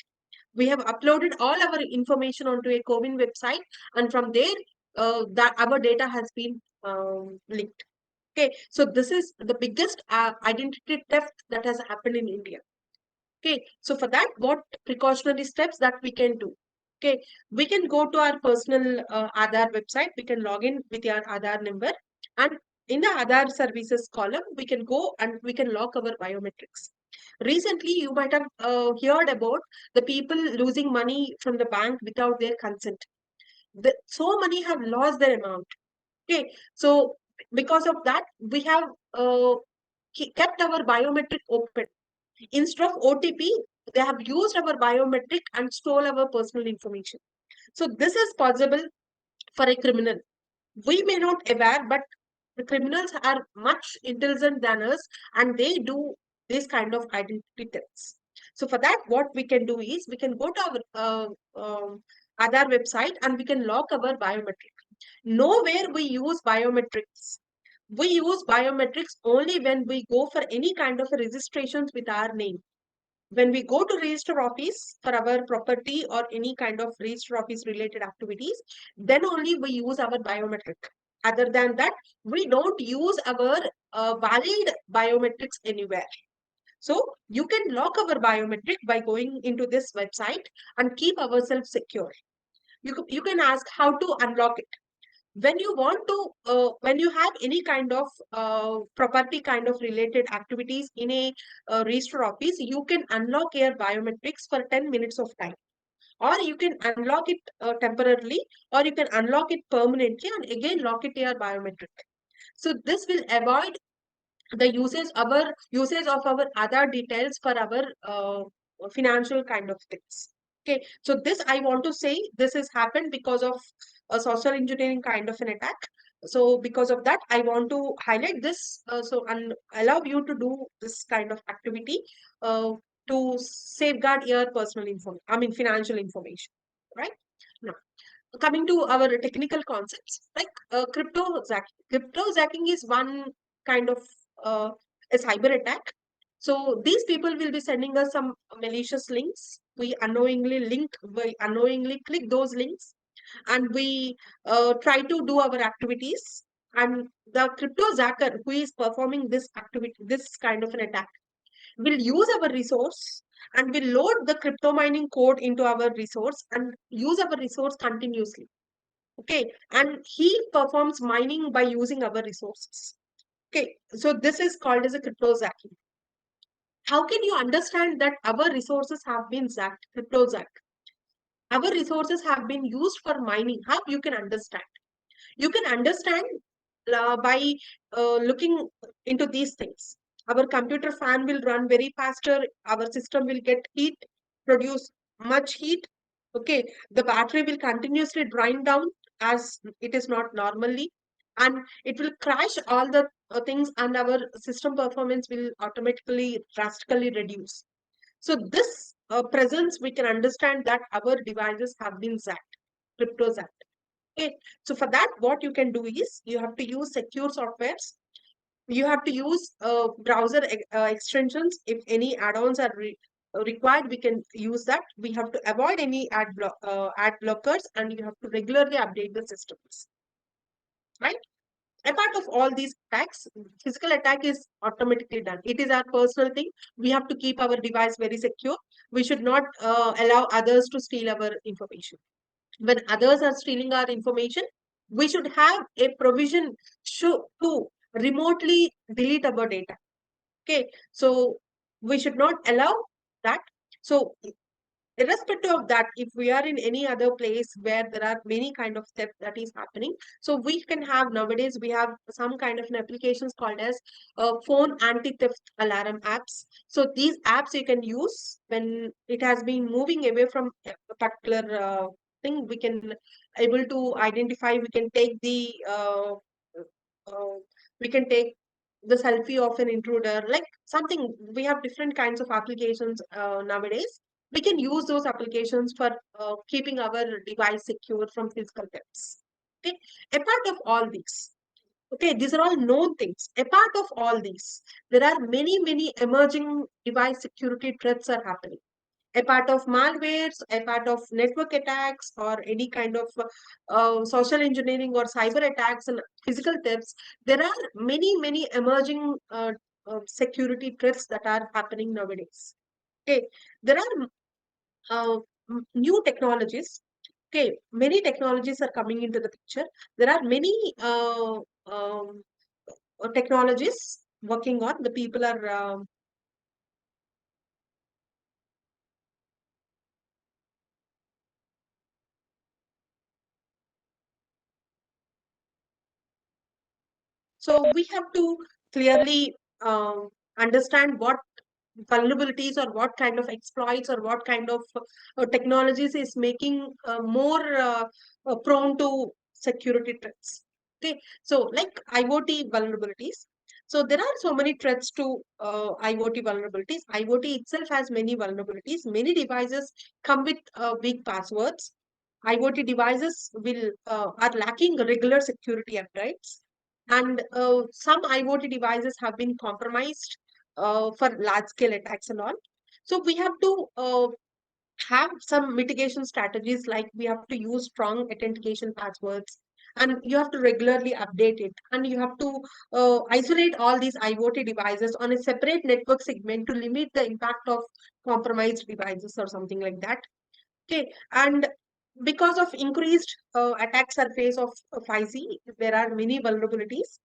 We have uploaded all our information onto a CoWIN website, and from there, that our data has been leaked. Okay, so this is the biggest identity theft that has happened in India. Okay, so for that, what precautionary steps that we can do? Okay, we can go to our personal Aadhaar website. We can log in with your Aadhaar number, and in the Aadhaar services column, we can go and we can lock our biometrics. Recently, you might have heard about the people losing money from the bank without their consent. So many have lost their amount. Okay, so because of that, we have kept our biometric open. Instead of OTP, they have used our biometric and stole our personal information. So this is possible for a criminal. We may not aware, but the criminals are much intelligent than us, and they do this kind of identity thefts. So for that, what we can do is we can go to our Aadhaar website and we can lock our biometric. Nowhere we use biometrics. We use biometrics only when we go for any kind of registrations with our name. When we go to register office for our property or any kind of register office related activities, then only we use our biometric. Other than that, we don't use our valid biometrics anywhere. So you can lock our biometric by going into this website and keep ourselves secure. You can ask how to unlock it. When you want to when you have any kind of property kind of related activities in a register office, you can unlock your biometrics for 10 minutes of time, or you can unlock it temporarily, or you can unlock it permanently and again lock it your biometric. So this will avoid the usage of our other details for our financial kind of things. Okay, so this I want to say this has happened because of a social engineering kind of an attack. So because of that, I want to highlight this, so and allow you to do this kind of activity uh, to safeguard your personal info, I mean financial information, right? Now, coming to our technical concepts, like crypto jacking. Crypto jacking is one kind of uh, a cyber attack. So these people will be sending us some malicious links. We unknowingly click those links, and we try to do our activities. And the crypto jacker who is performing this activity, this kind of an attack, will use our resource and we load the crypto mining code into our resource and use our resource continuously. Okay, and he performs mining by using our resources. Okay, so this is called as a crypto zacking. How can you understand that our resources have been zacked, crypto zacked? Our resources have been used for mining. How you can understand? You can understand by looking into these things. Our computer fan will run very faster. Our system will get heat, produce much heat. Okay, the battery will continuously drain down as it is not normally, and it will crash all the things, and our system performance will automatically drastically reduce. So this presence, we can understand that our devices have been zapped, crypto zapped. Okay, so for that, what you can do is you have to use secure softwares. You have to use browser extensions. If any add-ons are required, we can use that. We have to avoid any ad blockers, and you have to regularly update the systems. Right? Apart of all these attacks, physical attack is automatically done. It is our personal thing. We have to keep our device very secure. We should not allow others to steal our information. When others are stealing our information, we should have a provision to remotely delete our data. Okay, so we should not allow that. So irrespective of that, if we are in any other place where there are many kind of theft that is happening, so we can have, nowadays we have some kind of an applications called as phone anti-theft alarm apps. So these apps you can use when it has been moving away from a particular thing. We can able to identify, we can take the uh, we can take the selfie of an intruder, like something. We have different kinds of applications nowadays. We can use those applications for keeping our device secure from physical thefts. Okay, apart of all these, okay, these are all known things. Apart of all these, there are many emerging device security threats are happening. A part of malwares, a part of network attacks, or any kind of social engineering or cyber attacks and physical thefts. There are many emerging security threats that are happening nowadays. Okay, there are new technologies. Okay, many technologies are coming into the picture. There are many technologies working on. The people are so we have to clearly understand what vulnerabilities or what kind of exploits or what kind of technologies is making more prone to security threats. Okay, so like IoT vulnerabilities. So there are so many threats to IoT vulnerabilities. IoT itself has many vulnerabilities. Many devices come with weak passwords. IoT devices will are lacking regular security updates, and some IoT devices have been compromised for large scale attacks and all. So we have to have some mitigation strategies, like we have to use strong authentication passwords, and you have to regularly update it, and you have to isolate all these IoT devices on a separate network segment to limit the impact of compromised devices or something like that. Okay, and because of increased attack surface of 5G, there are many vulnerabilities.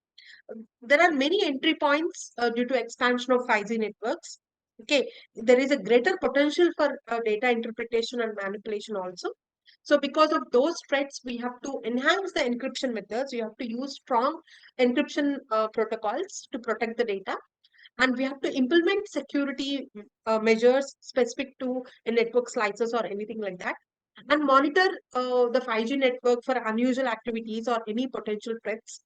There are many entry points due to expansion of 5G networks. Okay, there is a greater potential for data interpretation and manipulation also. So because of those threats, we have to enhance the encryption methods. We have to use strong encryption protocols to protect the data, and we have to implement security measures specific to a network slices or anything like that, and monitor the 5G network for unusual activities or any potential threats.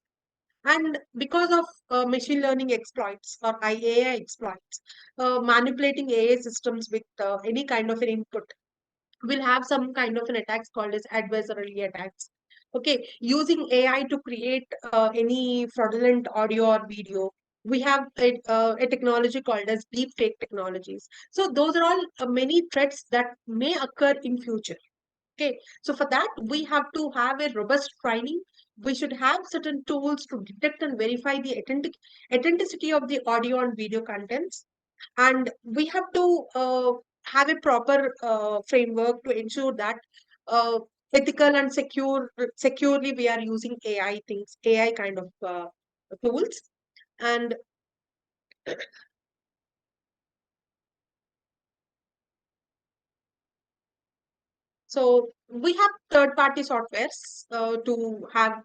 And because of machine learning exploits or AI exploits, manipulating AI systems with any kind of an input, we'll have some kind of an attacks called as adversarial attacks. Okay, using AI to create any fraudulent audio or video. We have a technology called as deep fake technologies. So those are all many threats that may occur in future. Okay, so for that, we have to have a robust training. We should have certain tools to detect and verify the authenticity of the audio and video contents. And we have to have a proper framework to ensure that ethical and securely we are using AI things, AI kind of tools. And so we have third party softwares to have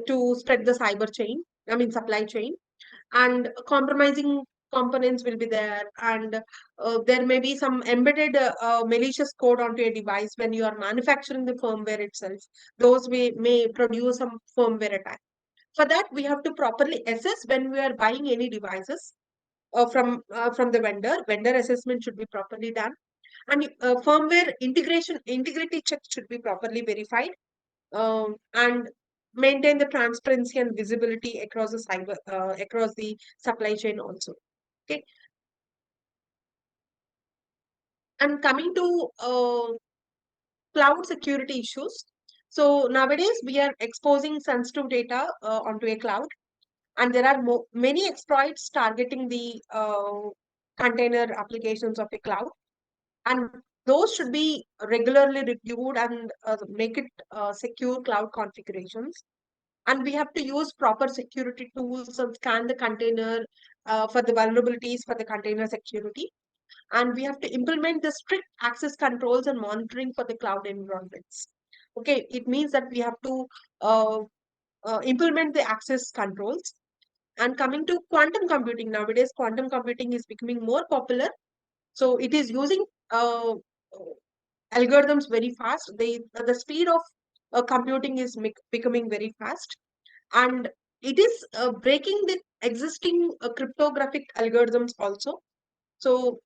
to spread the cyber chain, I mean supply chain, and compromising components will be there, and there may be some embedded malicious code onto a device when you are manufacturing the firmware itself. Those may produce some firmware attack. For that, we have to properly assess when we are buying any devices from the vendor assessment should be properly done, and firmware integration integrity checks should be properly verified, and maintain the transparency and visibility across the across the supply chain also. Okay, and coming to cloud security issues. So nowadays we are exposing sensitive data onto a cloud, and there are many exploits targeting the container applications of a cloud, and those should be regularly reviewed and make it secure cloud configurations. And we have to use proper security tools and scan the container for the vulnerabilities for the container security. And we have to implement the strict access controls and monitoring for the cloud environments. Okay, it means that we have to uh, implement the access controls. And coming to quantum computing, nowadays quantum computing is becoming more popular. So it is using algorithms very fast. The speed of computing is becoming very fast, and it is breaking the existing cryptographic algorithms also. So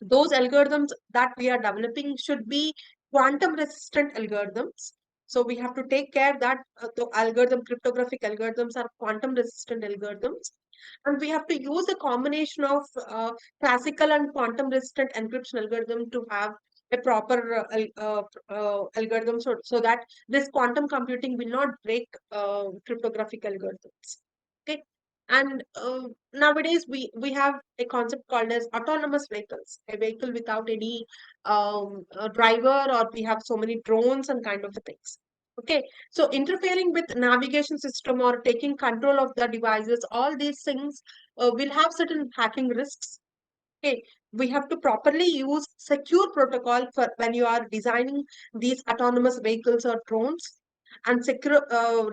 those algorithms that we are developing should be quantum resistant algorithms. So we have to take care that the cryptographic algorithms are quantum resistant algorithms, and we have to use a combination of classical and quantum resistant encryption algorithm to have a proper algorithm, so that this quantum computing will not break cryptographic algorithms. Okay, and nowadays we have a concept called as autonomous vehicles, a vehicle without any driver, or we have so many drones and kind of things. Okay, so interfering with navigation system or taking control of the devices, all these things will have certain hacking risks. Okay, we have to properly use secure protocol for when you are designing these autonomous vehicles or drones, and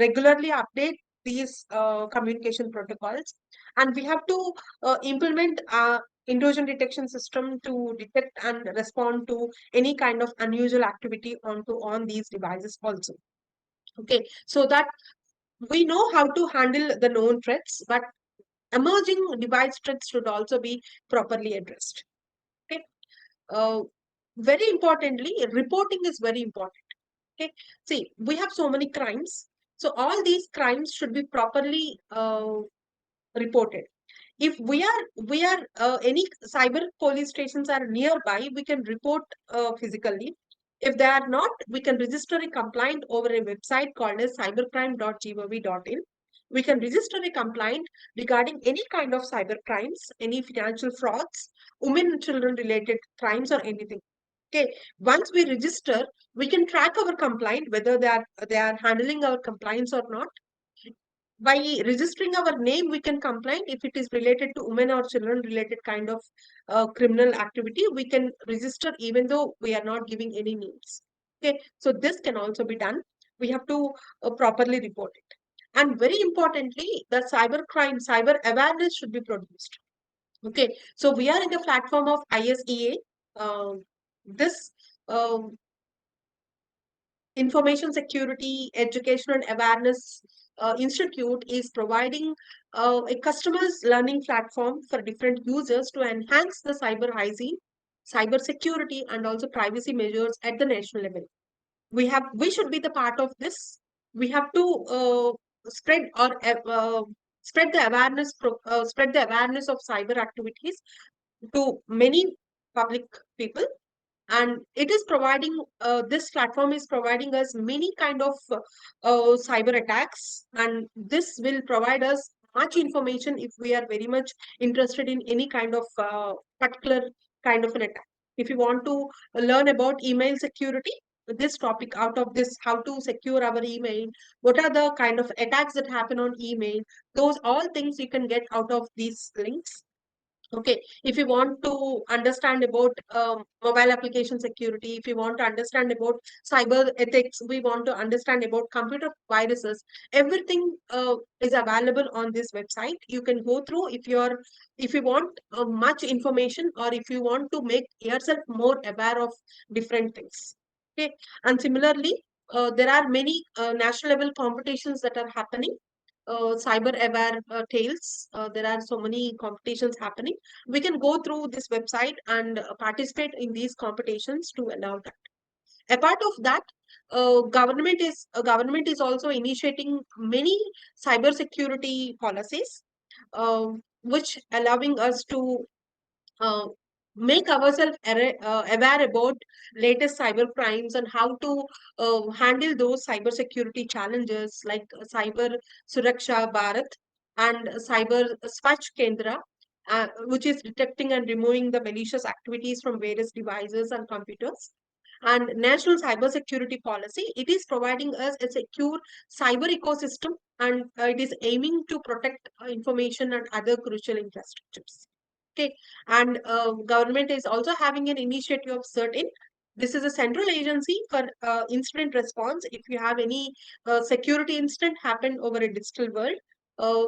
regularly update these communication protocols. And we have to implement intrusion detection system to detect and respond to any kind of unusual activity on these devices also. Okay, so that we know how to handle the known threats, but emerging device threats should also be properly addressed. Okay, uh, very importantly, reporting is very important. Okay, see, we have so many crimes, so all these crimes should be properly reported. If we are any cyber police stations are nearby, we can report physically. If they are not, we can register a complaint over a website called as cybercrime.gov.in. We can register a complaint regarding any kind of cyber crimes, any financial frauds, women and children related crimes, or anything. Okay, once we register, we can track our complaint whether they are handling our compliance or not. By registering our name, we can complain. If it is related to women or children related kind of criminal activity, we can register even though we are not giving any names. Okay, so this can also be done. We have to properly report it. And very importantly, the cyber awareness should be produced. Okay, so we are in the platform of ISEA. This um, Information Security Education and Awareness Institute is providing a customers learning platform for different users to enhance the cyber hygiene, cyber security, and also privacy measures at the national level. We should be the part of this. We have to spread or spread the awareness of cyber activities to many public people. And it is providing this platform is providing us many kind of cyber attacks, and this will provide us much information if we are very much interested in any kind of particular kind of an attack. If you want to learn about email security, this topic out of this, how to secure our email, what are the kind of attacks that happen on email, those all things you can get out of these links. Okay, if you want to understand about mobile application security, if you want to understand about cyber ethics, we want to understand about computer viruses, everything is available on this website. You can go through if you want much information, or if you want to make yourself more aware of different things. Okay, and similarly, there are many national level competitions that are happening. Cyber aware tales. There are so many competitions happening. We can go through this website and participate in these competitions to allow that. Apart of that, government is also initiating many cyber security policies, uh, which allowing us to uh, make ourselves aware about latest cyber crimes and how to handle those cyber security challenges, like Cyber Suraksha Bharat and Cyber Swachh Kendra, which is detecting and removing the malicious activities from various devices and computers. And National Cyber Security Policy, it is providing us a secure cyber ecosystem, and it is aiming to protect information and other crucial infrastructures. Okay, and government is also having an initiative of certain. This is a central agency for incident response. If you have any security incident happen over a digital world, uh,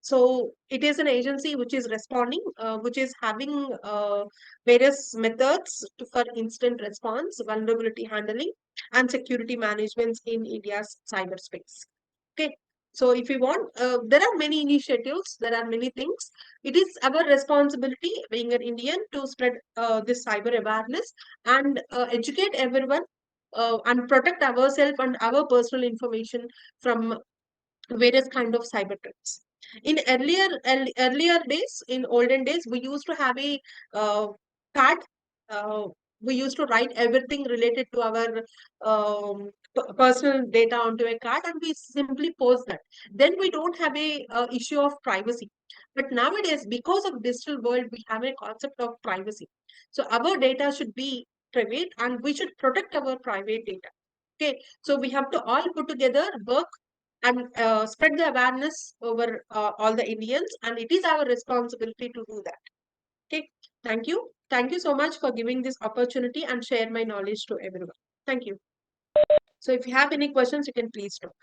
so it is an agency which is responding, which is having various methods for instant response, vulnerability handling, and security management in India's cyberspace. Okay. So if you want, there are many initiatives, there are many things. It is our responsibility, being an Indian, to spread this cyber awareness and educate everyone and protect ourselves and our personal information from various kind of cyber threats. In earlier days, in olden days, we used to have a card. Uh, we used to write everything related to our personal data onto a card, and we simply post that. Then we don't have a issue of privacy. But nowadays, because of digital world, we have a concept of privacy. So our data should be private, and we should protect our private data. Okay, so we have to all put together, work, and spread the awareness over all the Indians, and it is our responsibility to do that. Okay, thank you. Thank you so much for giving this opportunity and share my knowledge to everyone. Thank you. So if you have any questions, you can please talk.